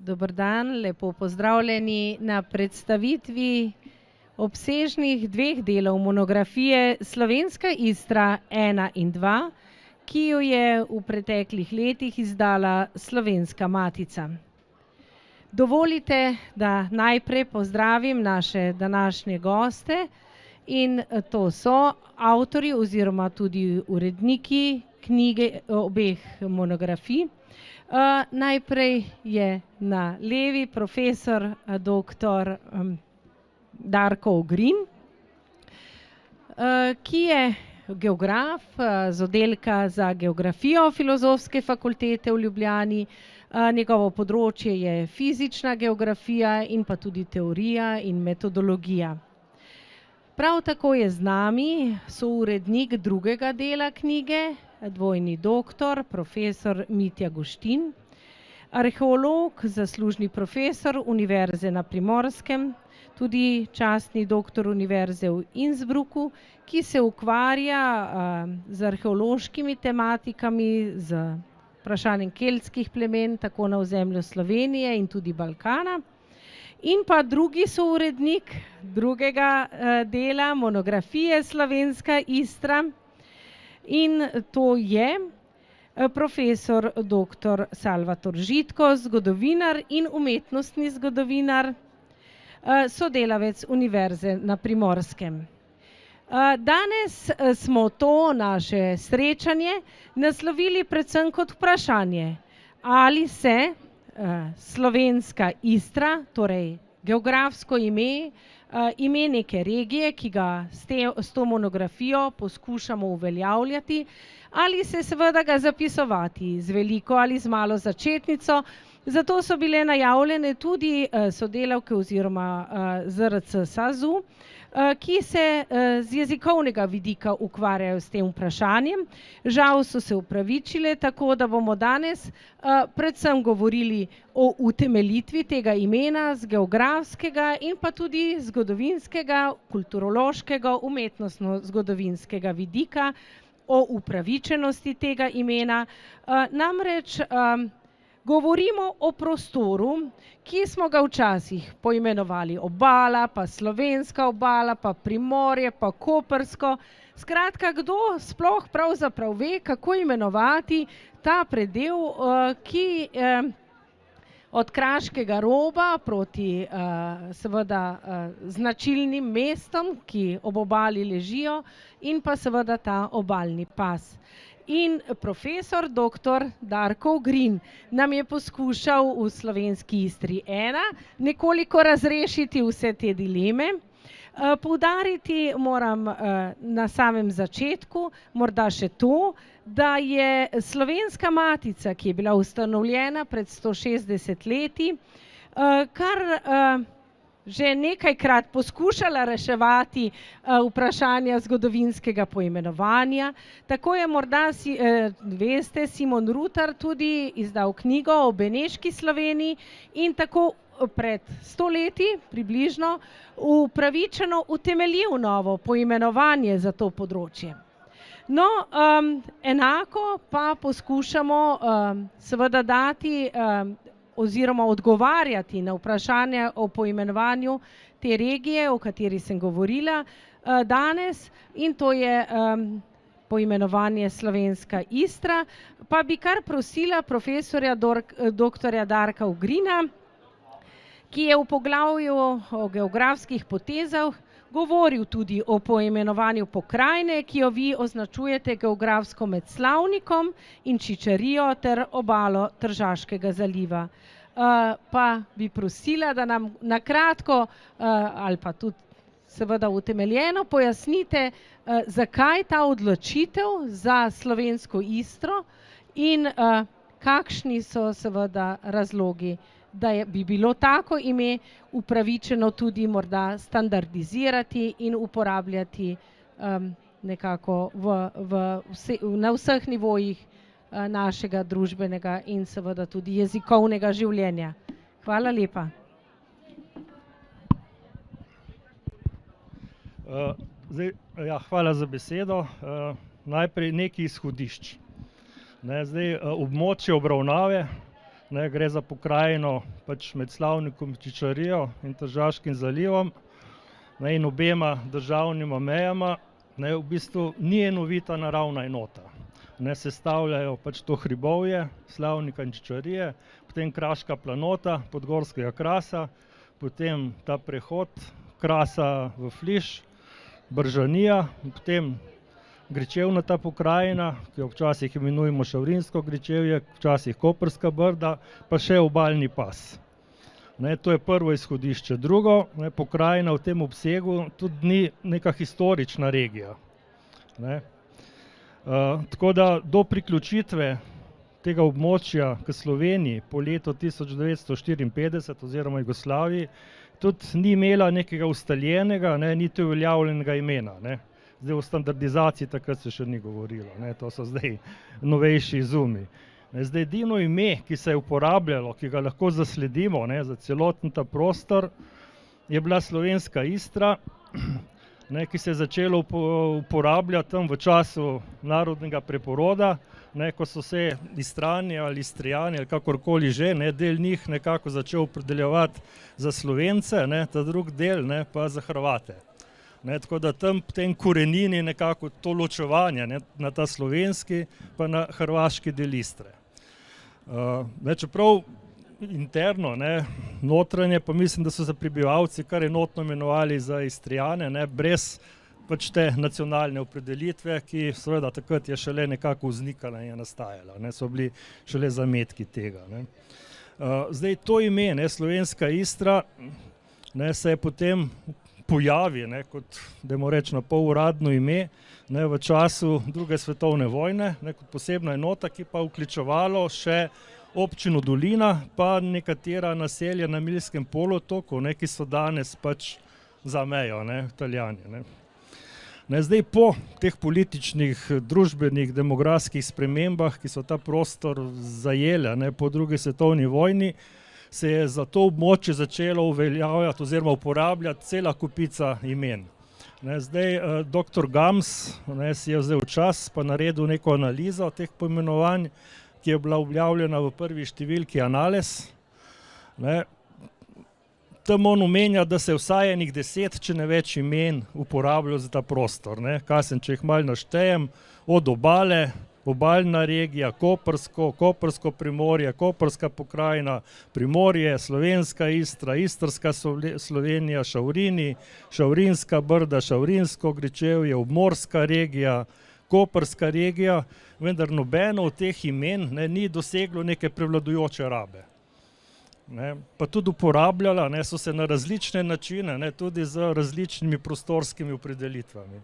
Dober dan, lepo pozdravljeni na predstavitvi obsežnih dveh delov monografije Slovenska Istra 1 in 2, ki jo je v preteklih letih izdala Slovenska Matica. Dovolite, da najprej pozdravim naše današnje goste in to so avtorji oziroma tudi uredniki knjige obeh monografij. Najprej je na levi profesor dr. Darko Ogrin, ki je geograf z oddelka za geografijo Filozofske fakultete v Ljubljani. Njegovo področje je fizična geografija in pa tudi teorija in metodologija. Prav tako je z nami sourednik drugega dela knjige, dvojni doktor, profesor Mitja Guštin, arheolog, zaslužni profesor Univerze na Primorskem, tudi častni doktor Univerze v Innsbrucku, ki se ukvarja z arheološkimi tematikami, z vprašanjem keltskih plemen, tako na ozemlju Slovenije in tudi Balkana. In pa drugi sourednik drugega dela monografije Slovenska Istra, in to je profesor dr. Salvator Žitko, zgodovinar in umetnostni zgodovinar, sodelavec Univerze na Primorskem. Danes smo to naše srečanje naslovili predvsem kot vprašanje, ali se Slovenska Istra, torej geografsko ime, ime neke regije, ki ga s to monografijo poskušamo uveljavljati, ali se seveda ga zapisovati z veliko ali z malo začetnico. Zato so bile najavljene tudi sodelavke oziroma ZRC SAZU, ki se z jezikovnega vidika ukvarjajo s tem vprašanjem. Žal so se opravičile, tako da bomo danes predvsem govorili o utemeljitvi tega imena z geografskega in pa tudi zgodovinskega, kulturološkega, umetnostno-zgodovinskega vidika, o upravičenosti tega imena. Namreč govorimo o prostoru, ki smo ga včasih poimenovali Obala, pa Slovenska obala, pa Primorje, pa Koprsko. Skratka, kdo sploh pravzaprav ve, kako imenovati ta predel, ki od kraškega roba proti seveda značilnim mestom, ki ob obali ležijo, in pa seveda ta obalni pas. In profesor dr. Darko Ogrin nam je poskušal v Slovenski Istri 1 nekoliko razrešiti vse te dileme. Poudariti moram na samem začetku morda še to, da je Slovenska Matica, ki je bila ustanovljena pred 160 leti, kar že nekajkrat poskušala reševati vprašanja zgodovinskega poimenovanja. Tako je morda, veste, Simon Rutar tudi izdal knjigo o Beneški Sloveniji in tako pred 100 leti približno upravičeno utemeljil novo poimenovanje za to področje. No, enako pa poskušamo seveda dati oziroma odgovarjati na vprašanje o poimenovanju te regije, o kateri sem govorila danes, in to je poimenovanje Slovenska Istra. Pa bi kar prosila profesorja dr. Darka Ogrina, ki je v poglavju o geografskih potezah govoril tudi o poimenovanju pokrajine, ki jo vi označujete geografsko med Slavnikom in Čičarijo ter obalo Tržaškega zaliva. Pa bi prosila, da nam na kratko ali pa tudi seveda utemeljeno pojasnite, zakaj ta odločitev za Slovensko Istro in kakšni so seveda razlogi, da bi bilo tako ime upravičeno tudi morda standardizirati in uporabljati nekako na vseh nivojih našega družbenega in seveda tudi jezikovnega življenja. Hvala lepa. Hvala za besedo. Najprej nekaj izhodišč. Zdaj, območje obravnave ne, gre za pokrajino pač med Slavnikom, Čičarijo in Tržaškim zalivom, ne, in obema državnima mejama, ne, v bistvu ni enovita naravna enota. Ne, sestavljajo pač to hribovje Slavnika in Čičarije, potem Kraška planota, Podgorskega krasa, potem ta prehod Krasa v Fliš, Bržanija, potem gričevnata pokrajina, ki jo včasih imenujemo Šavrinsko gričevje, včasih Koprska brda, pa še obalni pas. Ne, to je prvo izhodišče. Drugo, ne, pokrajina v tem obsegu tudi ni neka historična regija. Ne. Tako da do priključitve tega območja k Sloveniji po letu 1954 oziroma Jugoslaviji tudi ni imela nekega ustaljenega, ne, niti uveljavljenega imena. Ne. Zdaj o standardizaciji takrat se še ni govorilo, ne, to so zdaj novejši izumi. Zdaj edino ime, ki se je uporabljalo, ki ga lahko zasledimo, ne, za celoten ta prostor, je bila Slovenska Istra, ne, ki se je začelo uporabljati tam v času narodnega preporoda, ne, ko so se Istrani ali Istrijani ali kakorkoli že, ne, del njih nekako začel opredeljevati za Slovence, ne, ta drugi del, ne, pa za Hrvate. Ne, tako da tam potem korenini nekako to ločevanje, ne, na ta slovenski pa na hrvaški del Istre. Ne, čeprav interno, ne, notranje, pa mislim, da so se prebivalci kar enotno imenovali za Istrijane, ne, brez pač te nacionalne opredelitve, ki seveda takrat je šele nekako vznikala in je nastajala, ne, so bili šele zametki tega. Ne. Zdaj to ime, ne, Slovenska Istra, ne, se je potem pojavi, ne, kot dajmo reči na pol uradno ime, ne, v času druge svetovne vojne, ne, kot posebna enota, ki pa vključevalo še občino Dolina, pa nekatera naselja na Milskem polotoku, ne, ki so danes pač za mejo, ne, Italijani. Ne. Ne, zdaj po teh političnih, družbenih, demografskih spremembah, ki so ta prostor zajele, ne, po drugi svetovni vojni, se je za to območje začelo uveljavljati oziroma uporabljati cela kupica imen. Ne, zdaj dr. Gams, ne, si je vzel čas pa naredil neko analizo teh poimenovanj, ki je bila objavljena v prvi številki Anales. Ne, tam on omenja, da se vsaj enih 10, če ne več imen uporabljajo za ta prostor. Ne. Če jih malo naštejem, od obale, obalna regija, Koprsko, Koprsko primorje, Koprska pokrajina, Primorje, Slovenska Istra, Istrska Slovenija, Šavrini, Šavrinska brda, Šavrinsko gričevje, obmorska regija, Koprska regija, vendar nobeno od teh imen, ne, ni doseglo neke prevladujoče rabe. Ne, pa tudi uporabljala, ne, so se na različne načine, ne, tudi z različnimi prostorskimi opredelitvami.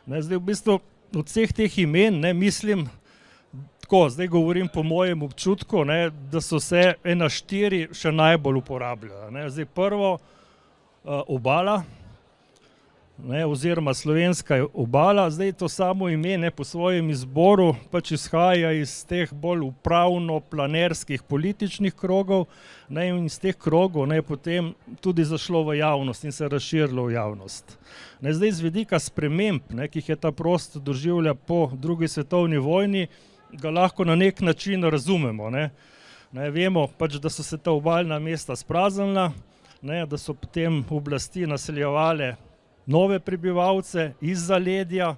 Ne, zdaj v bistvu od vseh teh imen, ne, mislim, tako, zdaj govorim po mojem občutku, ne, da so se ena 4 še najbolj uporabljala. Ne. Zdaj prvo, obala, ne, oziroma slovenska obala, zdaj to samo ime, ne, po svojem izboru pač izhaja iz teh bolj upravno-planerskih političnih krogov, ne, in iz teh krogov, ne, potem tudi zašlo v javnost in se razširilo v javnost. Ne, zdaj z vidika sprememb, ne, ki jih je ta prostor doživljal po drugi svetovni vojni, ga lahko na nek način razumemo. Ne. Ne, vemo pač, da so se ta obalna mesta spraznila, ne, da so potem oblasti naseljevale nove prebivalce iz zaledja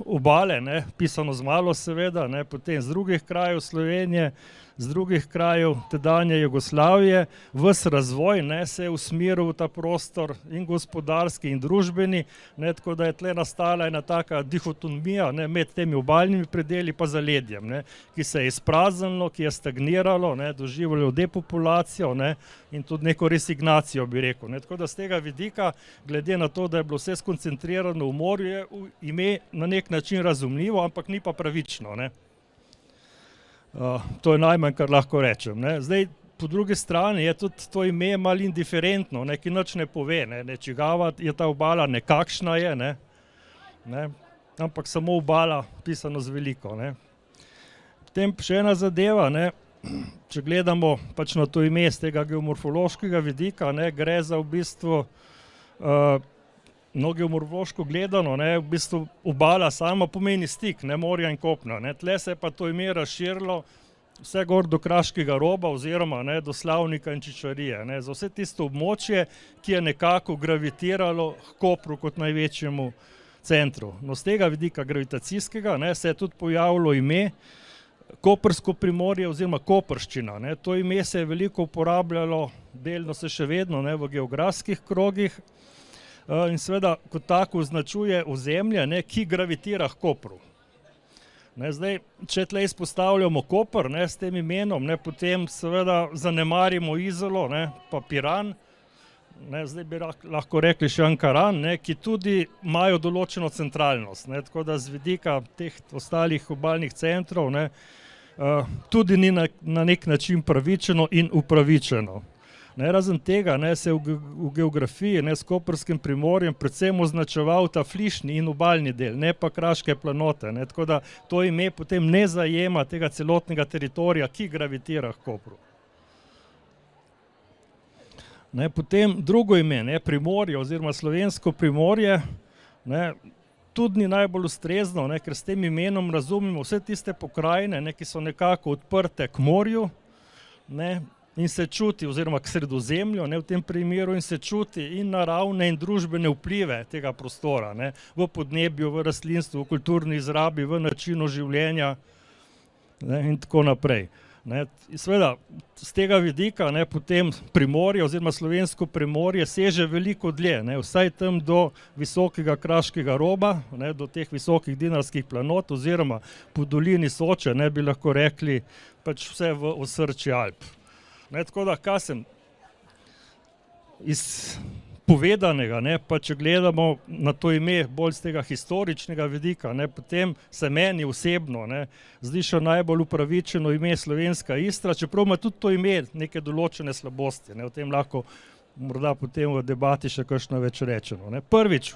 obale, ne, pisano z malo seveda, ne, potem z drugih krajev Slovenije, z drugih krajev tedanje Jugoslavije, ves razvoj, ne, se je usmeril v ta prostor in gospodarski in družbeni, ne, tako da je tle nastala ena taka dihotomija, ne, med temi obalnimi predeli pa zaledjem, ne, ki se je izpraznilo, ki je stagniralo, ne, doživljalo depopulacijo, ne, in tudi neko resignacijo, bi rekel. Ne, tako da z tega vidika, glede na to, da je bilo vse skoncentrirano v morju, je ime na nek način razumljivo, ampak ni pa pravično. Ne. To je najmanj, kar lahko rečem. Ne. Zdaj, po drugi strani je tudi to ime malo indiferentno, ne, ki nič ne pove, ne, čigava je ta obala, nekakšna je, ne, ampak samo obala, pisano z veliko. Ne. Potem še ena zadeva, ne, če gledamo pač na to ime z tega geomorfološkega vidika, ne, gre za v bistvu geomorfološko gledano, ne, v bistvu obala sama pomeni stik, ne, morja in kopna. Ne. Tle se je pa to ime razširilo vse gor do Kraškega roba oziroma do Slavnika in Čičarije. Za vse tisto območje, ki je nekako gravitiralo k Kopru kot največjemu centru. No, z tega vidika gravitacijskega se je tudi pojavilo ime Koprsko primorje oziroma Koprščina. To ime se je veliko uporabljalo, delno se še vedno v geografskih krogih in seveda kot tako označuje ozemlje, ki gravitira k Kopru. Zdaj, če tle izpostavljamo Koper s tem imenom, potem seveda zanemarimo Izolo, pa Piran, zdaj bi lahko rekli še Ankaran, ki tudi imajo določeno centralnost. Tako da z vidika teh ostalih obalnih centrov tudi ni na nek način pravičeno in upravičeno. Razen tega se je v geografiji s Koprskim primorjem predvsem označeval ta flišni in obalni del, ne pa kraške planote. Tako da to ime potem ne zajema tega celotnega teritorija, ki gravitira k Kopru. Potem drugo ime, Primorje oziroma Slovensko primorje, tudi ni najbolj ustrezno, ker s tem imenom razumemo vse tiste pokrajine, ki so nekako odprte k morju, in se čuti, oziroma k Sredozemlju v tem primeru, in se čuti in naravne in družbene vplive tega prostora, v podnebju, v rastlinstvu, v kulturni izrabi, v načinu življenja in tako naprej. Seveda, z tega vidika potem Primorje oziroma Slovensko primorje seže veliko dlje, vsaj tam do visokega Kraškega roba, do teh visokih dinarskih planot oziroma po dolini Soče, bi lahko rekli, pač vse v osrčju Alp. Tako da, kaj sem iz povedanega, pa če gledamo na to ime bolj z tega historičnega vidika, potem se meni osebno zdi še najbolj upravičeno ime Slovenska Istra, čeprav ima tudi to ime neke določene slabosti. O tem lahko morda potem v debati še kakšno več rečeno. Prvič,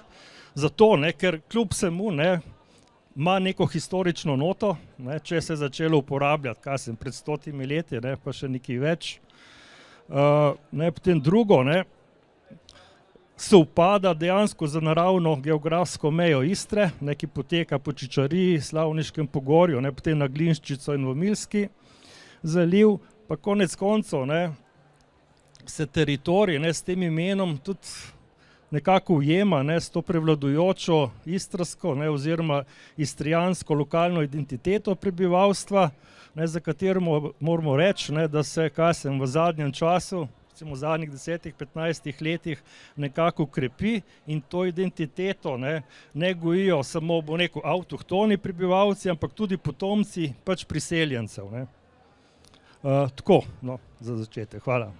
zato, ker kljub vsemu ima neko historično noto, če se je začelo uporabljati, kaj sem, pred 100 leti, pa še nekaj več. Potem drugo, sovpada dejansko za naravno geografsko mejo Istre, ki poteka po Čičariji, Slavniškem pogorju, potem na Glinščico in v Milski zaliv, pa konec koncev se teritorij s tem imenom tudi nekako ujema s to prevladujočo istrsko oziroma istrijansko lokalno identiteto prebivalstva, za katero moramo reči, da se v zadnjem času, v zadnjih 10-15 letih nekako krepi in to identiteto ne gojijo samo avtohtoni prebivalci, ampak tudi potomci pač priseljencev. Tako, za začetek. Hvala.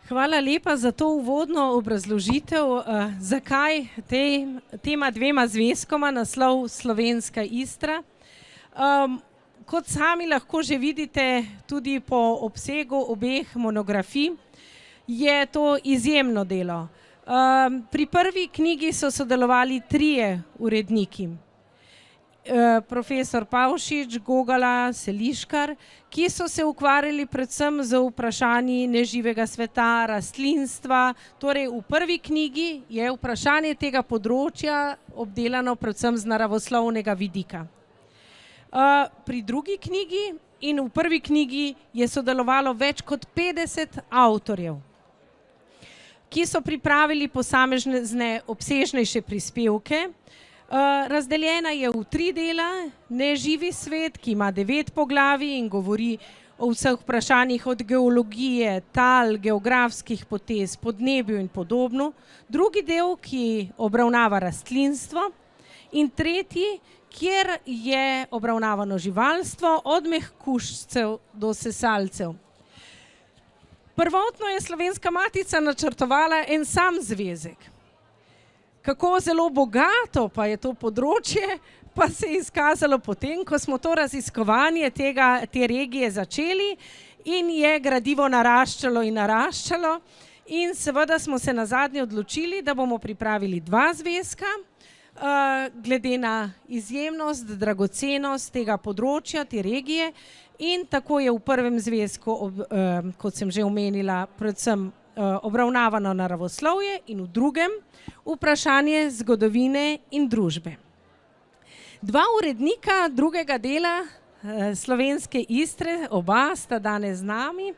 Hvala lepa za to uvodno obrazložitev, zakaj tema dvema zvezkoma naslov Slovenska Istra. Kot sami lahko že vidite tudi po obsegu obeh monografij, je to izjemno delo. Pri prvi knjigi so sodelovali 3 uredniki. Profesor Pavšič, Gogala, Seliškar, ki so se ukvarjali predvsem z vprašanji neživega sveta, rastlinstva. Torej v prvi knjigi je vprašanje tega področja obdelano predvsem z naravoslovnega vidika. Pri drugi knjigi in v prvi knjigi je sodelovalo več kot 50 avtorjev, ki so pripravili posamezne obsežnejše prispevke. Razdeljena je v 3 dela, neživi svet, ki ima 9 poglavij in govori o vseh vprašanjih od geologije, tal, geografskih potez, podnebju in podobno. Drugi del, ki obravnava rastlinstvo, in tretji, kjer je obravnavano živalstvo od mehkužcev do sesalcev. Prvotno je Slovenska matica načrtovala en sam zvezek. Kako zelo bogato pa je to področje, pa se je izkazalo potem, ko smo to raziskovanje te regije začeli in je gradivo naraščalo in naraščalo. In seveda smo se nazadnje odločili, da bomo pripravili 2 zvezka, glede na izjemnost, dragocenost tega področja, te regije. In tako je v prvem zvezku, kot sem že omenila, predvsem obravnavano naravoslovje in v drugem vprašanje zgodovine in družbe. 2 urednika drugega dela slovenske Istre, oba sta danes z nami.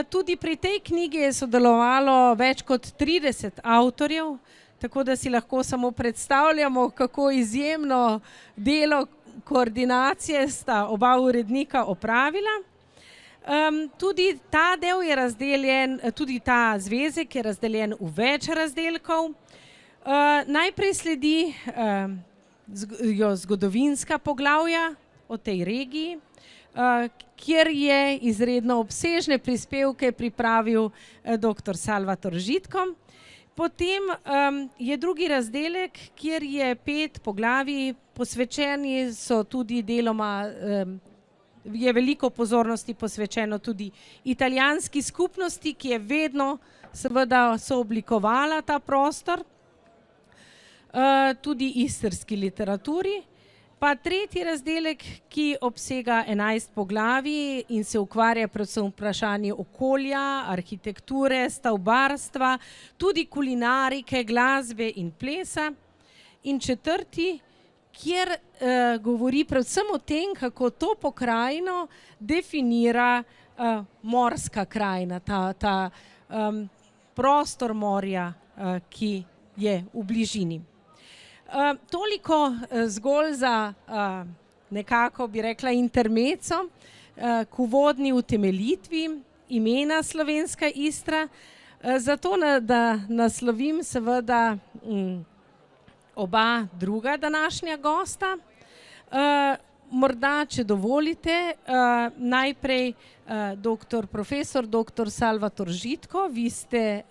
Tudi pri tej knjigi je sodelovalo več kot 30 avtorjev, tako da si lahko samo predstavljamo, kako izjemno delo koordinacije sta oba urednika opravila. Tudi ta del je razdeljen, tudi ta zvezek je razdeljen v več razdelkov. Najprej sledijo zgodovinska poglavja o tej regiji, kjer je izredno obsežne prispevke pripravil dr. Salvator Žitko. Potem je drugi razdelek, kjer je 5 poglavij, posvečeni so tudi deloma, je veliko pozornosti posvečeno tudi italijanski skupnosti, ki je vedno seveda sooblikovala ta prostor, tudi istrski literaturi. Pa tretji razdelek, ki obsega 11 poglavij in se ukvarja predvsem vprašanji okolja, arhitekture, stavbarstva, tudi kulinarike, glasbe in plesa. In četrti, kjer govori predvsem o tem, kako to pokrajino definira morska krajina, ta prostor morja, ki je v bližini. Toliko zgolj za nekako bi rekla intermezzo k uvodni utemeljitvi imena Slovenska Istra. Zato, da naslovim seveda oba druga današnja gosta. Morda, če dovolite, najprej profesor dr. Salvator Žitko, vi ste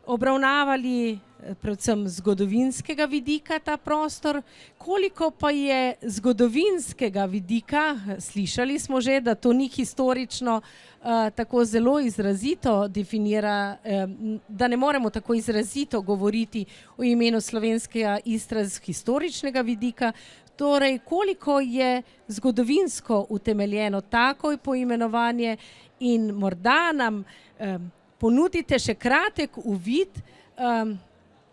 obravnavali predvsem zgodovinskega vidika ta prostor. Koliko pa je zgodovinskega vidika, slišali smo že, da to ni historično tako zelo izrazito definira, da ne moremo tako izrazito govoriti o imenu Slovenskega Istra z historičnega vidika, torej koliko je zgodovinsko utemeljeno tako poimenovanje in morda nam ponudite še kratek uvid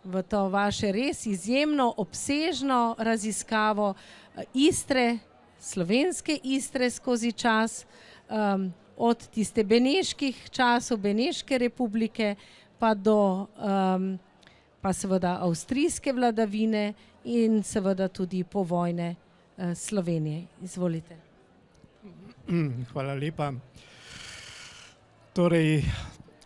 v to vaše res izjemno obsežno raziskavo Istre, slovenske Istre skozi čas, od tiste beneških časov, Beneške republike, pa do pa seveda avstrijske vladavine in seveda tudi povojne Slovenije. Izvolite. Hvala lepa. Torej,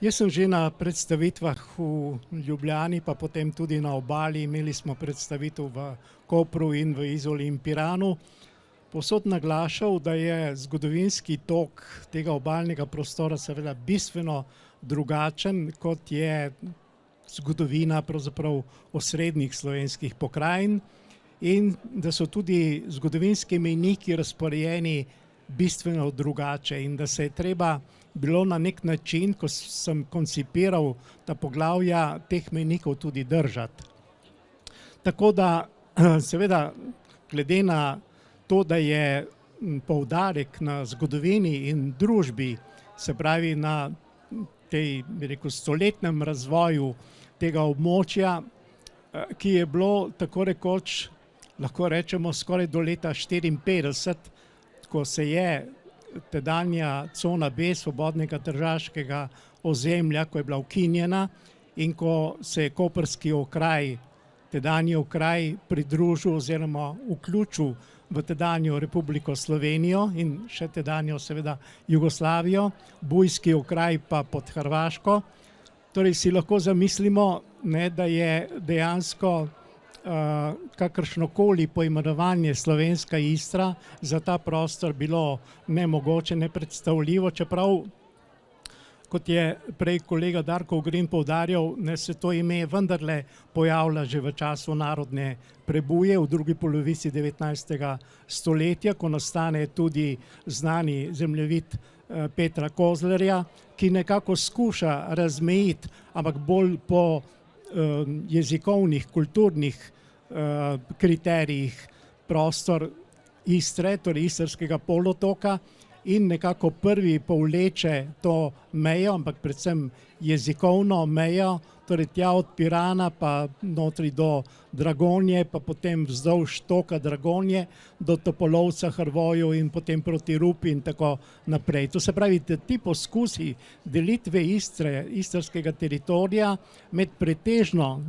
jaz sem že na predstavitvah v Ljubljani, pa potem tudi na Obali, imeli smo predstavitev v Kopru in v Izoli in Piranu, povsod naglašal, da je zgodovinski tok tega obalnega prostora seveda bistveno drugačen, kot je zgodovina pravzaprav osrednjih slovenskih pokrajin in da so tudi zgodovinski mejniki razporejeni bistveno drugače in da se je treba bilo na nek način, ko sem koncipiral ta poglavja, teh mejnikov tudi držati. Tako da seveda glede na to, da je poudarek na zgodovini in družbi, se pravi na tej, bi rekel, stoletnem razvoju tega območja, ki je bilo tako rekoč, lahko rečemo, skoraj do leta 1954, ko se je tedanja cona B svobodnega tržaškega ozemlja, ko je bila ukinjena in ko se je koprski okraj, tedanji okraj pridružil oziroma vključil v tedanjo Republiko Slovenijo in še tedanjo seveda Jugoslavijo, bujski okraj pa pod Hrvaško. Torej si lahko zamislimo, da je dejansko kakršnokoli poimenovanje Slovenska Istra za ta prostor bilo nemogoče, nepredstavljivo, čeprav, kot je prej kolega Darko Ogrin poudarjal, se to ime vendarle pojavlja že v času narodne prebuje v drugi polovici 19. stoletja, ko nastane tudi znani zemljevid Petra Kozlerja, ki nekako skuša razmejiti, ampak bolj po jezikovnih, kulturnih kriterijih prostor Istre, torej istrskega polotoka in nekako prvi povleče to mejo, ampak predvsem jezikovno mejo, torej tja od Pirana pa notri do Dragonje, pa potem vzdolž toka Dragonje do Topolovca, Hrvoju in potem proti Rupi in tako naprej. To se pravi, da ti poskusi delitve Istre, istrskega teritorija med pretežno,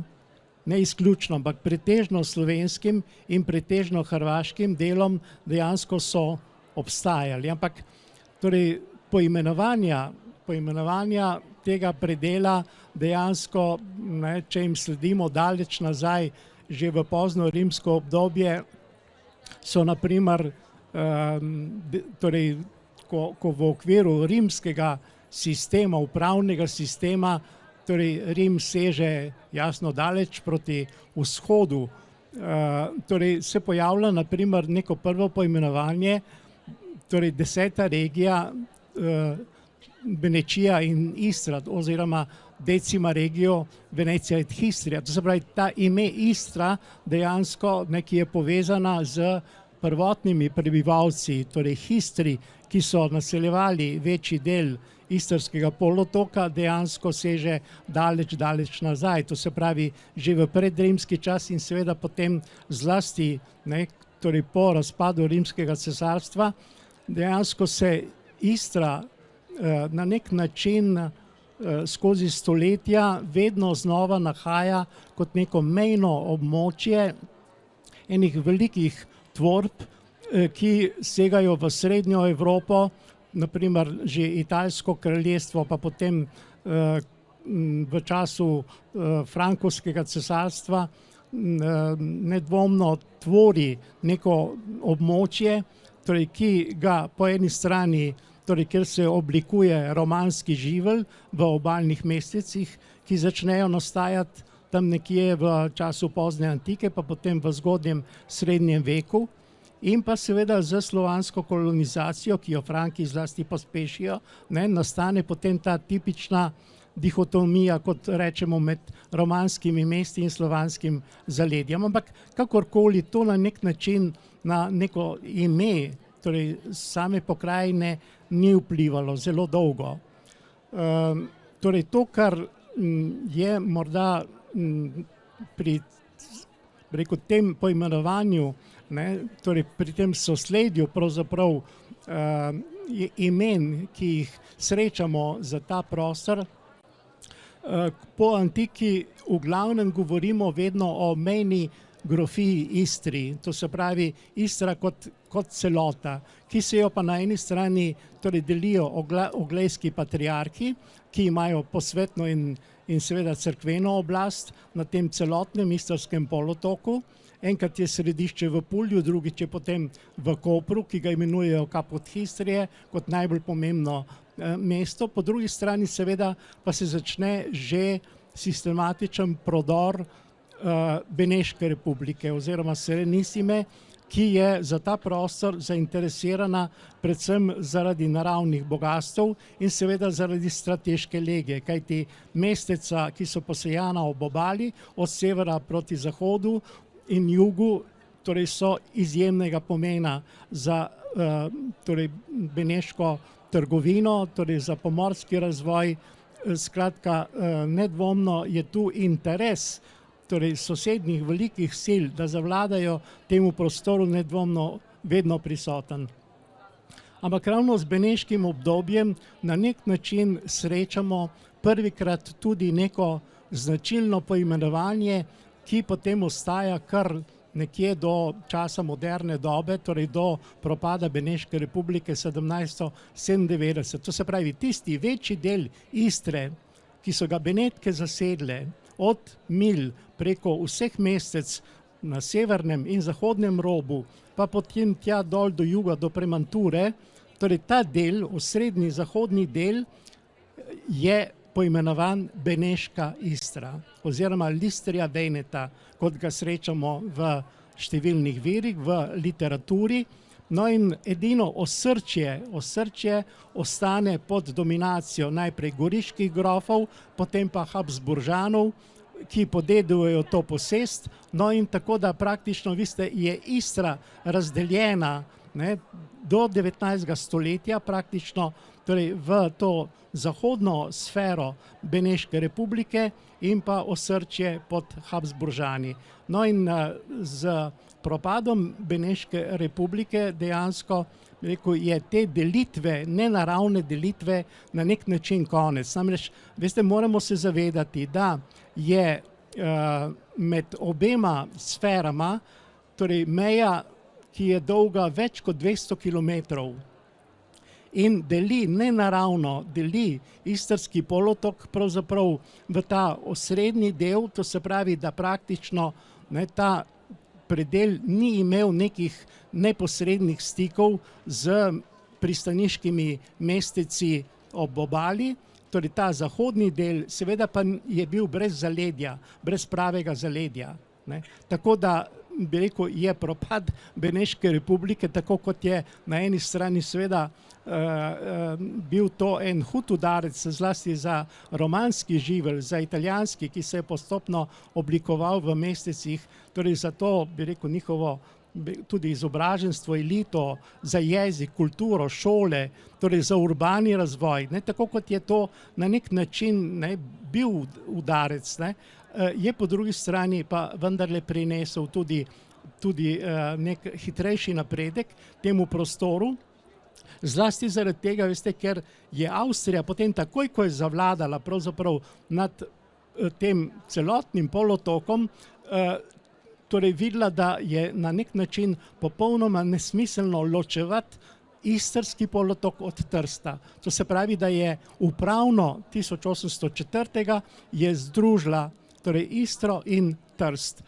ne izključno, ampak pretežno slovenskim in pretežno hrvaškim delom dejansko so obstajali. Ampak torej poimenovanja tega predela dejansko, če jim sledimo daleč nazaj, že v pozno rimsko obdobje, so na primer, torej, ko v okviru rimskega sistema, upravnega sistema, torej Rim seže jasno daleč proti vzhodu, torej se pojavlja na primer neko prvo poimenovanje, torej 10. regija, Benečija in Istra, oziroma decima regio Venecija et Histrija. To se pravi, ta ime Istra dejansko ki je povezana z prvotnimi prebivalci, torej Histri, ki so naseljevali večji del istrskega polotoka, dejansko seže daleč nazaj. To se pravi, že v predrimski čas in seveda potem zlasti, torej po razpadu rimskega cesarstva, dejansko se Istra na nek način skozi stoletja vedno znova nahaja kot neko mejno območje enih velikih tvorb, ki segajo v srednjo Evropo, naprimer že Italsko kraljestvo, pa potem v času Frankovskega cesarstva nedvomno tvori neko območje, torej, ki ga po eni strani, torej, kjer se oblikuje romanski živelj v obalnih mestecih, ki začnejo nastajati tam nekje v času pozne antike, pa potem v zgodnjem srednjem veku, in pa seveda z slovansko kolonizacijo, ki jo Franki zlasti pospešijo, nastane potem ta tipična dihotomija, kot rečemo, med romanskimi mesti in slovanskim zaledjem. Ampak kakorkoli to na nek način, na neko ime, torej same pokrajine, ni vplivalo zelo dolgo. Torej to, kar je morda pri tem poimenovanju, torej pri tem sosledju pravzaprav imen, ki jih srečamo za ta prostor, po antiki v glavnem govorimo vedno o mejni grofiji Istri, to se pravi Istra kot celota, ki se jo pa na eni strani torej delijo oglejski patriarhi, ki imajo posvetno in seveda cerkveno oblast na tem celotnem istrskem polotoku. Enkrat je središče v Pulju, drugič je potem v Kopru, ki ga imenujejo Caput Histrije kot najbolj pomembno mesto. Po drugi strani seveda pa se začne že sistematičen prodor Beneške republike oziroma Serenissime, ki je za ta prostor zainteresirana predvsem zaradi naravnih bogastev in seveda zaradi strateške lege, kajti mesteca, ki so posejana ob obali, od severa proti zahodu in jugu, torej so izjemnega pomena za torej beneško trgovino, torej za pomorski razvoj. Skratka, nedvomno je tu interes torej sosednjih velikih sil, da zavladajo temu prostoru, nedvomno vedno prisoten. Ampak ravno z beneškim obdobjem na nek način srečamo prvikrat tudi neko značilno poimenovanje, ki potem ostaja kar nekje do časa moderne dobe, torej do propada Beneške republike 1797. To se pravi, tisti večji del Istre, ki so ga Benetke zasedle od Milj preko vseh mestec na severnem in zahodnem robu, pa potem tja dol do juga, do Premanture, torej ta del, osrednji zahodni del, je poimenovan Beneška Istra oziroma Listria Veneta, kot ga srečamo v številnih virih, v literaturi. No in edino osrčje ostane pod dominacijo najprej goriških grofov, potem pa Habsburžanov, ki podedujejo to posest. No in tako da praktično, veste, je Istra razdeljena ne, do 19. stoletja praktično, torej v to zahodno sfero Beneške republike in pa osrčje pod Habsburžani. No in z propadom Beneške republike dejansko je te delitve, nenaravne delitve na nek način konec. Namreč, veste, moramo se zavedati, da je med obema sferama, torej meja, ki je dolga več kot 200 kilometrov in nenaravno deli Istrski polotok pravzaprav v ta osrednji del, to se pravi, da praktično ta predel ni imel nekih neposrednih stikov z pristaniškimi mesteci ob obali, torej ta zahodni del seveda pa je bil brez zaledja, brez pravega zaledja. Tako da bi rekel, je propad Beneške republike, tako kot je na eni strani seveda bil to en hud udarec zlasti za romanski živelj, za italijanski, ki se je postopno oblikoval v mestecih, torej za to bi rekel njihovo tudi izobraženstvo, elito, za jezik, kulturo, šole, torej za urbani razvoj, tako kot je to na nek način bil udarec, je po drugi strani pa vendarle prinesel tudi nek hitrejši napredek temu prostoru, zlasti zaradi tega, veste, ker je Avstrija potem takoj, ko je zavladala pravzaprav nad tem celotnim polotokom, torej videla, da je na nek način popolnoma nesmiselno ločevati Istrski polotok od Trsta. To se pravi, da je upravno 1804. je združila torej Istro in Trst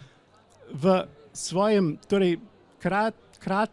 v svojem torej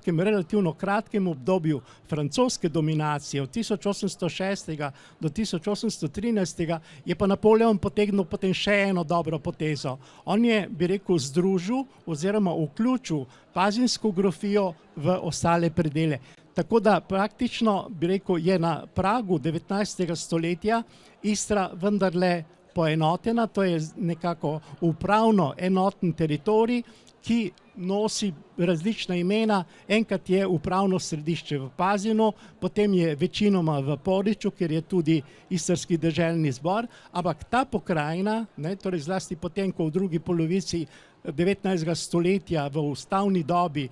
relativno kratkem obdobju francoske dominacije od 1806. do 1813. je pa Napoleon potegnil potem še eno dobro potezo. On je, bi rekel, združil oziroma vključil pazinsko grofijo v ostale predele. Tako da praktično, bi rekel, je na pragu 19. stoletja Istra vendarle poenotena, to je nekako upravno enoten teritorij, ki nosi različna imena. Enkrat je upravno središče v Pazinu, potem je večinoma v Poreču, kjer je tudi Istrski deželni zbor, ampak ta pokrajina, torej zlasti potem, ko v drugi polovici 19. stoletja v ustavni dobi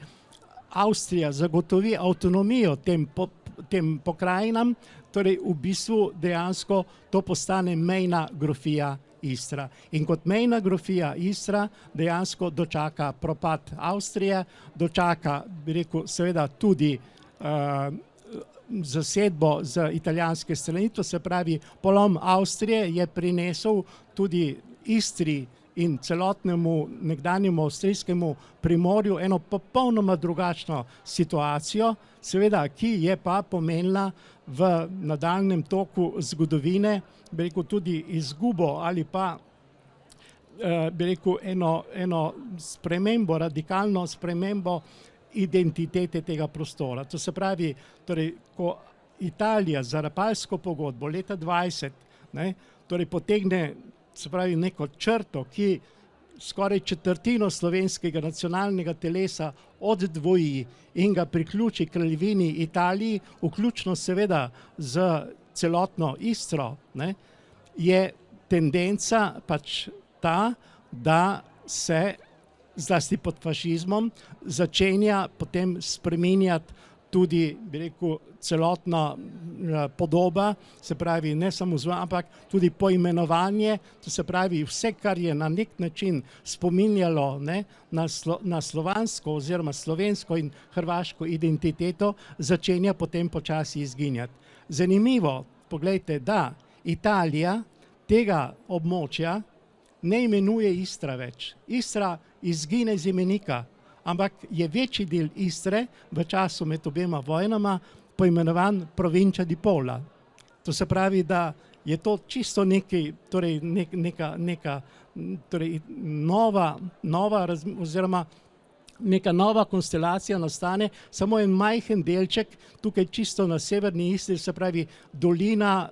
Avstrija zagotovi avtonomijo tem pokrajinam, torej v bistvu dejansko to postane mejna grofija Istra. In kot mejna grofija Istra dejansko dočaka propad Avstrije, dočaka, bi rekel, seveda tudi zasedbo z italijanske strani, to se pravi, polom Avstrije je prinesel tudi Istri in celotnemu nekdanjemu avstrijskemu primorju eno popolnoma drugačno situacijo, seveda, ki je pa pomenila v nadaljnjem toku zgodovine, bi rekel, tudi izgubo ali pa, bi rekel, eno spremembo, radikalno spremembo identitete tega prostora. To se pravi, torej, ko Italija za Rapalsko pogodbo leta 20, torej potegne, se pravi, neko črto, ki skoraj četrtino slovenskega nacionalnega telesa oddvoji in ga priključi kraljevini Italiji, vključno seveda z celotno Istro, je tendenca pač ta, da se zlasti pod fašizmom začenja potem spreminjati tudi, bi rekel, celotna podoba, se pravi ne samo zvon, ampak tudi poimenovanje, to se pravi vse, kar je na nek način spominjalo na slovansko oziroma slovensko in hrvaško identiteto, začenja potem počasi izginjati. Zanimivo, poglejte, da Italija tega območja ne imenuje Istra več. Istra izgine z imenika, ampak je večji del Istre v času med obema vojnama poimenovan Provincia di Pola. To se pravi, da je to čisto nekaj, torej neka torej nova oziroma neka nova konstelacija nastane, samo en majhen delček, tukaj čisto na severni Istri, se pravi dolina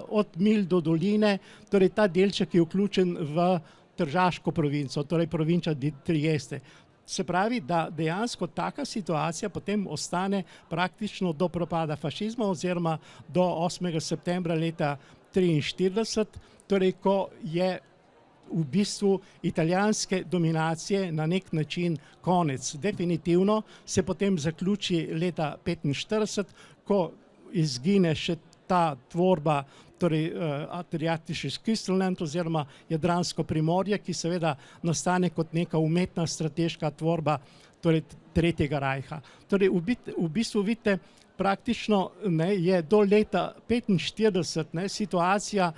od Mil do doline, torej ta delček je vključen v Tržaško provinco, torej Provincia di Trieste. Se pravi, da dejansko taka situacija potem ostane praktično do propada fašizma oziroma do 8. septembra leta 1943, torej ko je v bistvu italijanske dominacije na nek način konec. Definitivno se potem zaključi leta 1945, ko izgine še ta tvorba, torej Adriatiški Küstenland oziroma Jadransko primorje, ki seveda nastane kot neka umetna strateška tvorba, torej Tretjega rajha. Torej v bistvu vidite, praktično je do leta 1945 situacija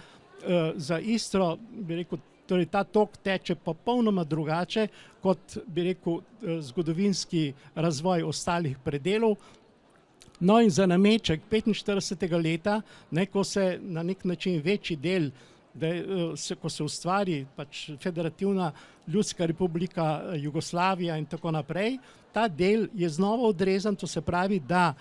za Istro, bi rekel, torej ta tok teče popolnoma drugače kot, bi rekel, zgodovinski razvoj ostalih predelov. No in za nameček 1945. leta, ko se na nek način večji del, ko se ustvari pač Federativna ljudska republika Jugoslavija in tako naprej, ta del je znova odrezan, to se pravi, da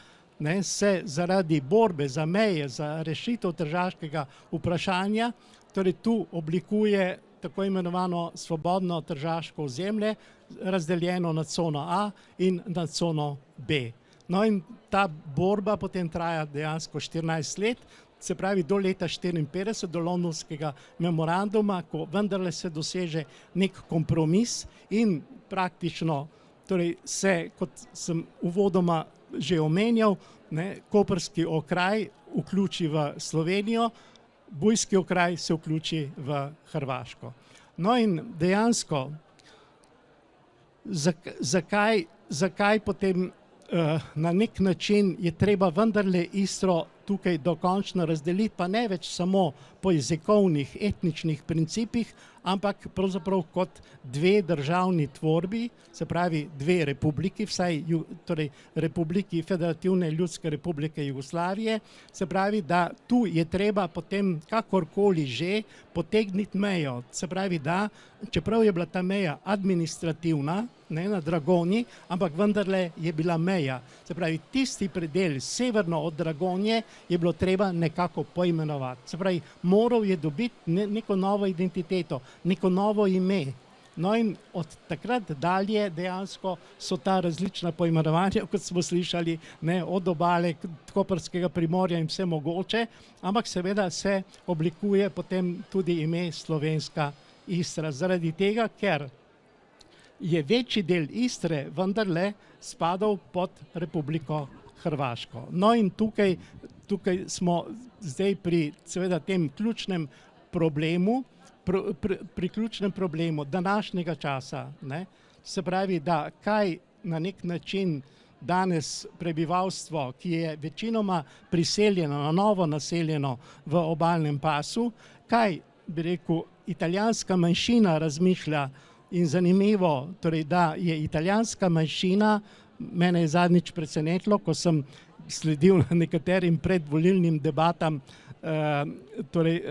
se zaradi borbe za meje, za rešitev tržaškega vprašanja, torej tu oblikuje tako imenovano svobodno tržaško ozemlje, razdeljeno na cono A in na cono B. No in ta borba potem traja dejansko 14 let, se pravi do leta 1954, do londonskega memoranduma, ko vendarle se doseže nek kompromis in praktično, torej se, kot sem uvodoma že omenjal, koprski okraj vključi v Slovenijo, bujski okraj se vključi v Hrvaško. No in dejansko, zakaj potem na nek način je treba vendarle Istro tukaj dokončno razdeliti, pa ne več samo po jezikovnih, etničnih principih, ampak pravzaprav kot dve državni tvorbi, se pravi dve republiki, vsaj torej Republiki Federativne ljudske republike Jugoslavije, se pravi, da tu je treba potem kakorkoli že potegniti mejo, se pravi, da čeprav je bila ta meja administrativna, na Dragonji, ampak vendarle je bila meja. Se pravi, tisti predel severno od Dragonje je bilo treba nekako poimenovati. Se pravi, moral je dobiti neko novo identiteto, neko novo ime. No in od takrat dalje dejansko so ta različna poimenovanja, kot smo slišali, od obale, Koprskega primorja in vse mogoče, ampak seveda se oblikuje potem tudi ime Slovenska Istra. Zaradi tega, ker je večji del Istre vendarle spadal pod Republiko Hrvaško. No in tukaj smo zdaj pri seveda tem ključnem problemu, pri ključnem problemu današnjega časa. Se pravi, da kaj na nek način danes prebivalstvo, ki je večinoma priseljeno, na novo naseljeno v obalnem pasu, kaj, bi rekel, italijanska manjšina razmišlja. In zanimivo, torej, da je italijanska manjšina, mene je zadnjič presenetilo, ko sem sledil nekaterim predvolilnim debatam torej,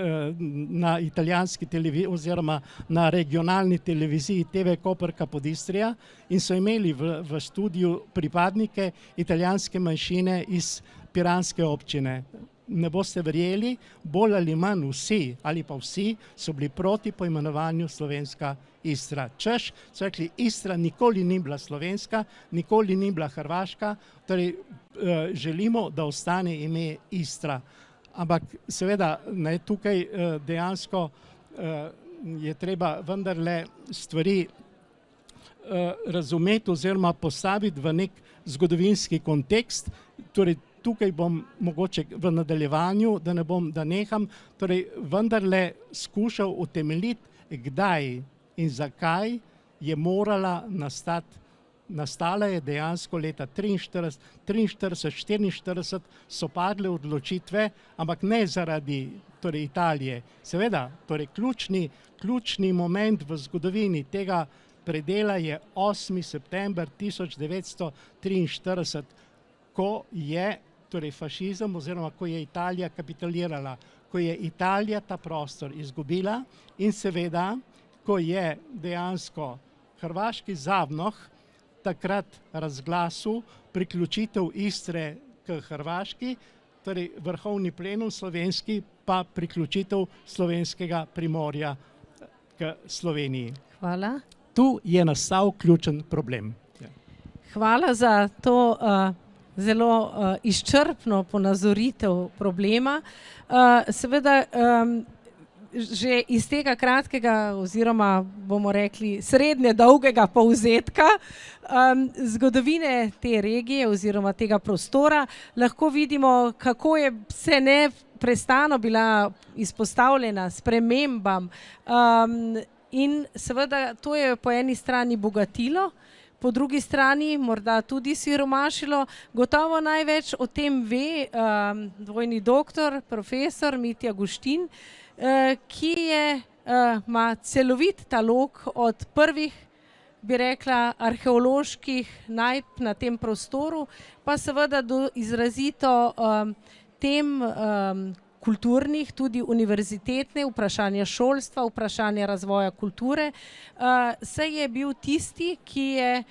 na italijanski televiziji oziroma na regionalni televiziji TV Koper Capodistria in so imeli v studiu pripadnike italijanske manjšine iz piranske občine. Ne boste verjeli, bolj ali manj vsi ali pa vsi so bili proti poimenovanju Slovenska Istra. Češ, so rekli, Istra nikoli ni bila slovenska, nikoli ni bila hrvaška, torej želimo, da ostane ime Istra. Ampak seveda tukaj dejansko je treba vendarle stvari razumeti oziroma postaviti v nek zgodovinski kontekst. Torej tukaj bom mogoče v nadaljevanju, da neham, torej vendarle skušal utemeljiti, kdaj in zakaj je morala nastati. Nastala je dejansko leta 1943-1944 so padle odločitve, ampak ne zaradi torej Italije. Seveda, torej ključni moment v zgodovini tega predela je 8. september 1943, ko je torej fašizem oziroma ko je Italija kapitulirala, ko je Italija ta prostor izgubila in seveda, ko je dejansko hrvaški ZAVNOH takrat razglasil priključitev Istre k Hrvaški, torej vrhovni plenum slovenski pa priključitev Slovenskega primorja k Sloveniji. Hvala. tu je nastal ključen problem. Hvala za to zelo izčrpno ponazoritev problema. Seveda že iz tega kratkega oziroma bomo rekli srednje dolgega povzetka zgodovine te regije oziroma tega prostora lahko vidimo, kako je se neprestano bila izpostavljena spremembam in seveda to je po eni strani bogatilo, po drugi strani morda tudi siromašilo. Gotovo največ o tem ve dvojni doktor, profesor Mitja Guštin, ki ima celovit talog od prvih, bi rekla, arheoloških najdb na tem prostoru, pa seveda do izrazito tem kulturnih, tudi univerzitetne, vprašanja šolstva, vprašanja razvoja kulture. Saj je bil tisti, ki je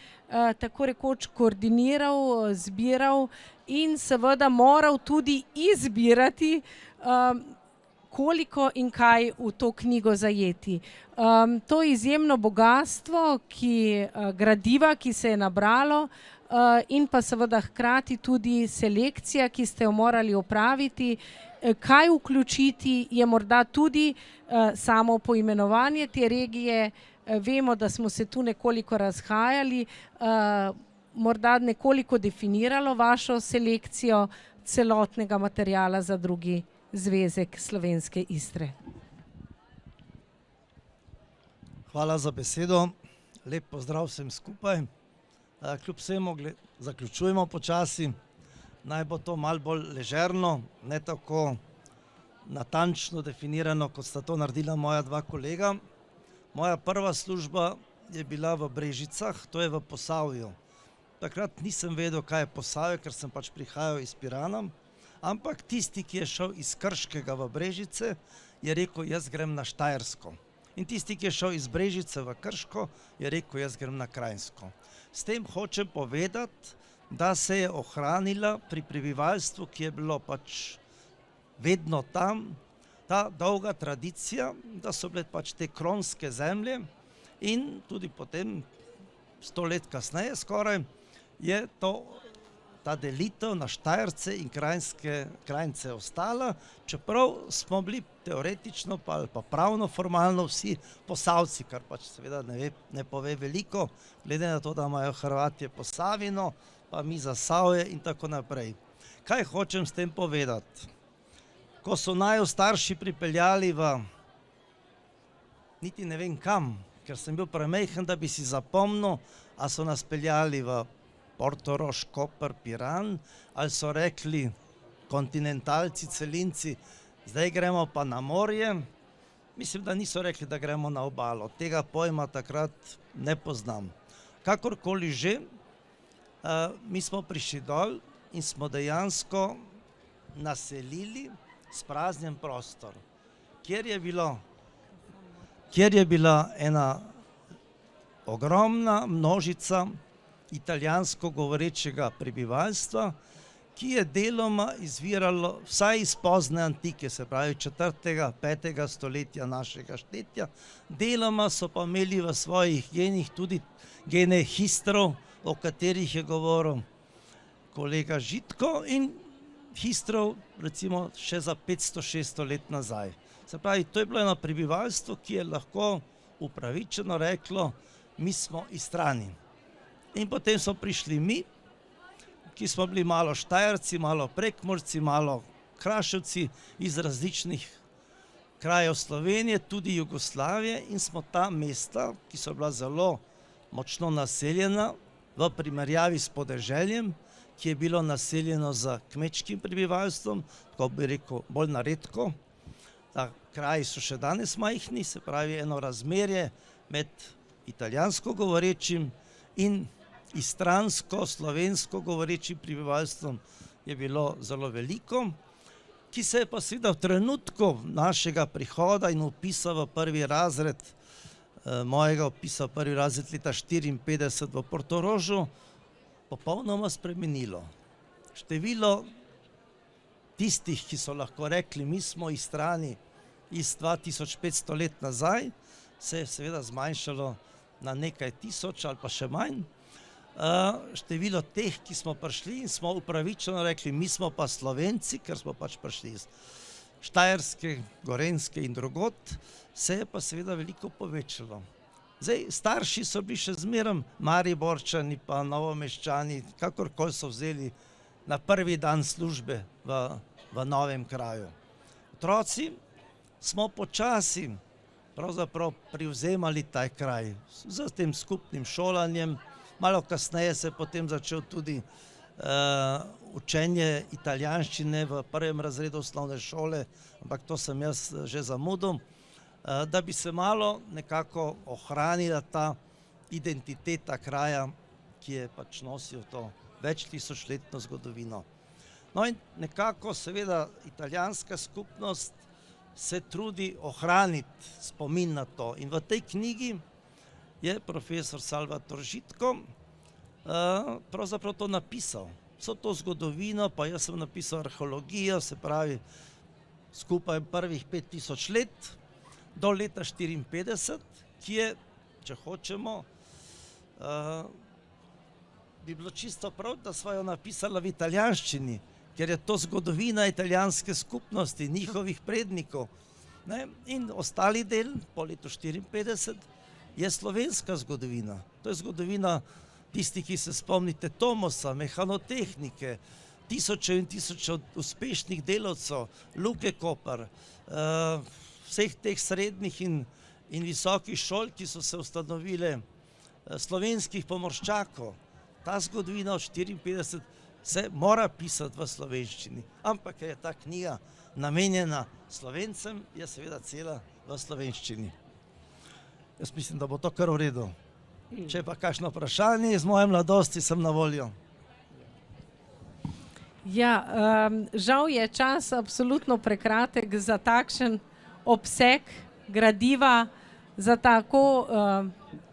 tako rekoč koordiniral, zbiral in seveda moral tudi izbirati, koliko in kaj v to knjigo zajeti. To izjemno bogatstvo gradiva, ki se je nabralo, in pa seveda hkrati tudi selekcija, ki ste jo morali opraviti, kaj vključiti, je morda tudi samo poimenovanje te regije. Vemo, da smo se tu nekoliko razhajali, morda nekoliko definiralo vašo selekcijo celotnega materiala za drugi zvezek slovenske Istre. Hvala za besedo. Lep pozdrav vsem skupaj. Kljub vsemu zaključujemo počasi. Naj bo to malo bolj ležerno, ne tako natančno definirano, kot sta to naredila moja dva kolega. Moja prva služba je bila v Brežicah, to je v Posavju. Takrat nisem vedel, kaj je Posavje, ker sem pač prihajal iz Pirana, ampak tisti, ki je šel iz Krškega v Brežice, je rekel, jaz grem na Štajersko. In tisti, ki je šel iz Brežice v Krško, je rekel, jaz grem na Krajinsko. S tem hočem povedati, da se je ohranila pri prebivalstvu, ki je bilo pač vedno tam, ta dolga tradicija, da so bile pač te kronske zemlje in tudi potem 100 let kasneje skoraj je ta delitev na Štajerce in Krajince ostala, čeprav smo bili teoretično ali pa pravno formalno vsi Posavci, kar pač seveda ne pove veliko, glede na to, da imajo Hrvatje Posavino, pa mi Zasavje in tako naprej. Kaj hočem s tem povedati? Ko so naju starši pripeljali niti ne vem kam, ker sem bil premajhen, da bi si zapomnil, a so nas peljali v Portorož, Koper, Piran, ali so rekli kontinentalci, celinci, zdaj gremo pa na morje. Mislim, da niso rekli, da gremo na obalo. Tega pojma takrat ne poznam. Kakorkoli že, mi smo prišli dol in smo dejansko naselili spraznjen prostor, kjer je bila ena ogromna množica italijansko govorečega prebivalstva, ki je deloma izviralo vsaj iz pozne antike, se pravi 4. 5. stoletja našega štetja, deloma so pa imeli v svojih genih tudi gene histrov, o katerih je govoril kolega Žitko, in histrov recimo še za 500-600 let nazaj. Se pravi, to je bilo eno prebivalstvo, ki je lahko upravičeno reklo, mi smo Istrani. In potem so prišli mi, ki smo bili malo Štajerci, malo Prekmurci, malo Kraševci iz različnih krajev Slovenije, tudi Jugoslavije, in smo ta mesta, ki so bila zelo močno naseljena v primerjavi s podeželjem, ki je bilo naseljeno z kmečkim prebivalstvom, tako bi rekel, bolj na redko. Ta kraji so še danes majhni, se pravi eno razmerje med italijansko govorečim in istransko, slovensko govorečim prebivalstvom je bilo zelo veliko, ki se je pa seveda v trenutku našega prihoda in vpisa v prvi razred, mojega vpisa v prvi razred leta 1954 v Portorožu, popolnoma spremenilo. Število tistih, ki so lahko rekli, mi smo Istrani iz 2500 let nazaj, se je seveda zmanjšalo na nekaj tisoč ali pa še manj. Število teh, ki smo prišli in smo upravičeno rekli, mi smo pa Slovenci, ker smo pač prišli iz Štajerske, Gorenjske in drugod, se je pa seveda veliko povečalo. Zdaj, starši so bili še zmeraj Mariborčani pa Novomeščani, kakorkoli so vzeli na prvi dan službe v novem kraju. Otroci smo počasi pravzaprav privzemali ta kraj z tem skupnim šolanjem. Malo kasneje se je potem začel tudi učenje italijanščine v prvem razredu osnovne šole, ampak to sem jaz že zamudil, da bi se malo nekako ohranila ta identiteta kraja, ki je pač nosil to večtisočletno zgodovino. No in nekako seveda italijanska skupnost se trudi ohraniti spomin na to. In v tej knjigi je profesor Salvator Žitko pravzaprav to napisal. Vso to zgodovino, pa jaz sem napisal arheologijo, se pravi skupaj prvih 5000 let do leta 54, ki je, če hočemo, bi bilo čisto prav, da sva jo napisala v italijanščini, ker je to zgodovina italijanske skupnosti, njihovih prednikov. In ostali del, po letu 54, je slovenska zgodovina. To je zgodovina tistih, ki se spomnite Tomosa, mehanotehnike, tisočev in tisočev uspešnih delavcev, Luke Koper, vseh teh srednjih in visokih šol, ki so se ustanovile, slovenskih pomorščakov. Ta zgodovina od 54 se mora pisati v slovenščini, ampak ker je ta knjiga namenjena Slovencem, je seveda cela v slovenščini. Jaz mislim, da bo to kar v redu. Če pa kakšno vprašanje iz moje mladosti, sem na voljo. Ja, žal je čas absolutno prekratek za takšen obseg gradiva, za tako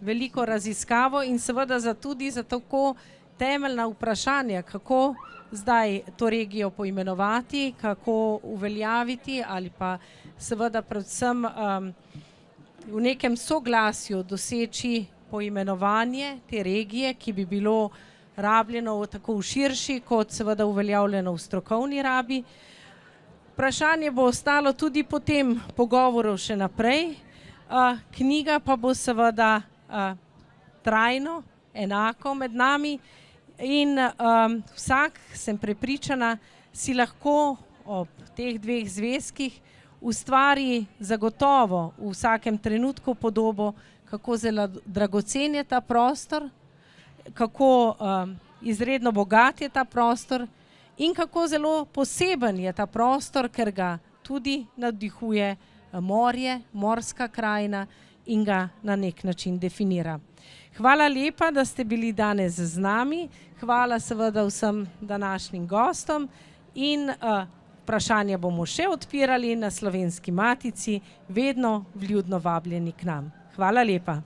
veliko raziskavo in seveda tudi za tako temeljna vprašanja, kako zdaj to regijo poimenovati, kako uveljaviti ali pa seveda predvsem v nekem soglasju doseči poimenovanje te regije, ki bi bilo rabljeno tako v širši, kot seveda uveljavljeno v strokovni rabi. Vprašanje bo ostalo tudi po tem pogovoru še naprej. Knjiga pa bo seveda trajno, enako med nami in vsak, sem prepričana, si lahko ob teh dveh zvezkih ustvari zagotovo v vsakem trenutku podobo, kako zelo dragocen je ta prostor, kako izredno bogat je ta prostor in kako zelo poseben je ta prostor, ker ga tudi navdihuje morje, morska krajina in ga na nek način definira. Hvala lepa, da ste bili danes z nami. Hvala seveda vsem današnjim gostom in vprašanja bomo še odpirali na Slovenski matici, vedno vljudno vabljeni k nam. Hvala lepa.